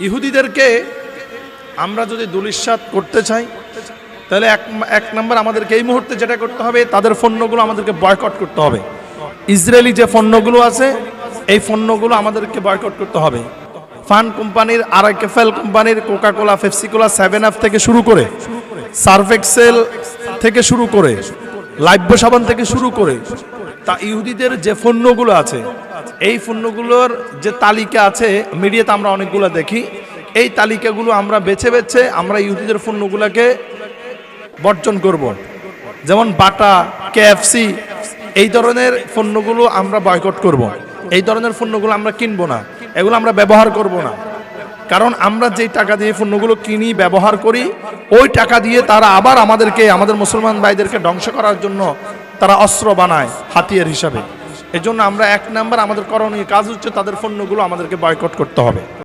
ইহুদিদেরকে আমরা যদি দুলিশ্বাত করতে চাই তাহলে এক নম্বর আমাদেরকে এই মুহূর্তে যেটা করতে হবে, তাদের পণ্যগুলো আমাদেরকে বয়কট করতে হবে। ইসরায়েলি যে পণ্যগুলো আছে এই পণ্যগুলো আমাদেরকে বয়কট করতে হবে। ফান কোম্পানির, আরকেফেল কোম্পানির, কোকাকোলা, পেপসিকোলা, 7 আপ থেকে শুরু করে, সার্ফ এক্সেল থেকে শুরু করে, লাইফবয় সাবান থেকে শুরু করে, তা ইহুদিদের যে পণ্যগুলো আছে এই পণ্যগুলোর যে তালিকা আছে মিডিয়াতে আমরা অনেকগুলো দেখি। এই তালিকাগুলো আমরা বেছে বেছে আমরা ইহুদিদের পণ্যগুলোকে বর্জন করব। যেমন বাটা, কেএফসি, এই ধরনের পণ্যগুলো আমরা বয়কট করব। এই ধরনের পণ্যগুলো আমরা কিনবো না, এগুলো আমরা ব্যবহার করব না। কারণ আমরা যেই টাকা দিয়ে পণ্যগুলো কিনি, ব্যবহার করি, ওই টাকা দিয়ে তারা আবার আমাদেরকে, আমাদের মুসলমান ভাইদেরকে ধ্বংস করার জন্য তারা অস্ত্র বানায় হাতিয়ার হিসাবে। এজন্য আমরা এক নাম্বার আমাদের করণীয় কাজ হচ্ছে তাদের পণ্যগুলো আমাদেরকে বয়কট করতে হবে।